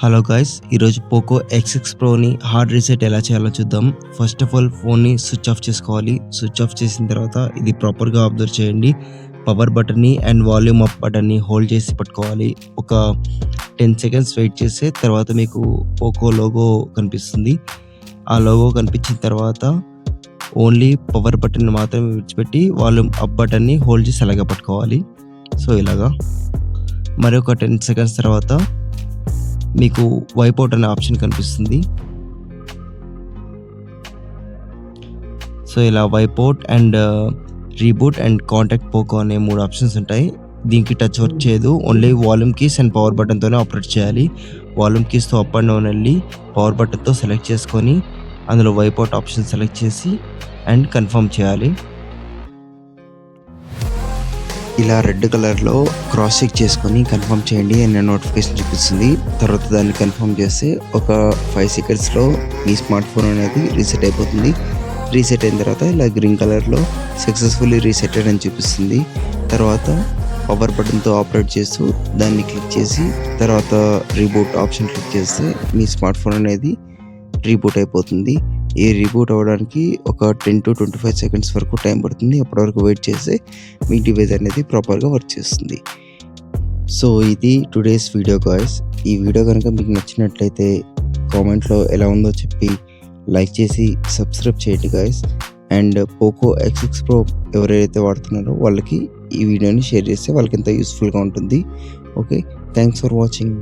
Hello guys, ఈరోజు Poco ఎక్స్6 ప్రోని hard reset ఎలా చేయాలో చూద్దాం. ఫస్ట్ ఆఫ్ ఆల్ ఫోన్ని స్విచ్ ఆఫ్ చేసుకోవాలి. స్విచ్ ఆఫ్ చేసిన తర్వాత ఇది ప్రాపర్గా అబ్జర్వ్ చేయండి. పవర్ బటన్ని అండ్ వాల్యూమ్ అప్ బటన్ని హోల్డ్ చేసి పట్టుకోవాలి. ఒక 10 సెకండ్స్ వెయిట్ చేస్తే తర్వాత మీకు పోకో లోగో కనిపిస్తుంది. ఆ లోగో కనిపించిన తర్వాత ఓన్లీ పవర్ బటన్ మాత్రమే విడిచిపెట్టి వాల్యూమ్ అప్ బటన్ని హోల్డ్ చేసి అలాగే పట్టుకోవాలి. సో ఇలాగా మరొక 10 సెకండ్స్ తర్వాత మీకు వైప్ అవుట్ అనే ఆప్షన్ కనిపిస్తుంది. సో ఇలా wipe out and reboot and contact Poco అనే 3 ఆప్షన్స్ ఉంటాయి. దీనికి టచ్ వర్క్ చేయదు. Only volume keys and power బటన్తోనే ఆపరేట్ చేయాలి. వాల్యూమ్ కీస్తో అప్ అండ్ డౌన్ వెళ్ళి పవర్ బటన్తో సెలెక్ట్ చేసుకొని అందులో వైప్ అవుట్ ఆప్షన్ సెలెక్ట్ చేసి అండ్ కన్ఫర్మ్ చేయాలి. ఇలా రెడ్ కలర్లో క్రాస్ చెక్ చేసుకొని కన్ఫర్మ్ చేయండి అనే నోటిఫికేషన్ చూపిస్తుంది. తర్వాత దాన్ని కన్ఫర్మ్ చేస్తే ఒక 5 సెకండ్స్లో మీ స్మార్ట్ ఫోన్ అనేది రీసెట్ అయిపోతుంది. రీసెట్ అయిన తర్వాత ఇలా గ్రీన్ కలర్లో సక్సెస్ఫుల్లీ రీసెటెడ్ అని చూపిస్తుంది. తర్వాత పవర్ బటన్తో ఆపరేట్ చేస్తూ దాన్ని క్లిక్ చేసి తర్వాత రీబూట్ ఆప్షన్ క్లిక్ చేస్తే మీ స్మార్ట్ ఫోన్ అనేది రీబూట్ అయిపోతుంది. ఈ రీబూట్ అవ్వడానికి ఒక 10 to 25 సెకండ్స్ వరకు టైం పడుతుంది. అప్పటి వరకు వెయిట్ చేస్తే మీ డివైస్ అనేది ప్రాపర్గా వర్క్ చేస్తుంది. సో ఇది టుడేస్ వీడియో గాయ్స్. ఈ వీడియో కనుక మీకు నచ్చినట్లయితే కామెంట్లో ఎలా ఉందో చెప్పి లైక్ చేసి సబ్స్క్రైబ్ చేయండి గాయ్స్. అండ్ పోకో ఎక్స్6 ప్రో ఎవరైతే వాడుతున్నారో వాళ్ళకి ఈ వీడియోని షేర్ చేస్తే వాళ్ళకి ఎంతో యూస్ఫుల్గా ఉంటుంది. Okay, thanks for watching.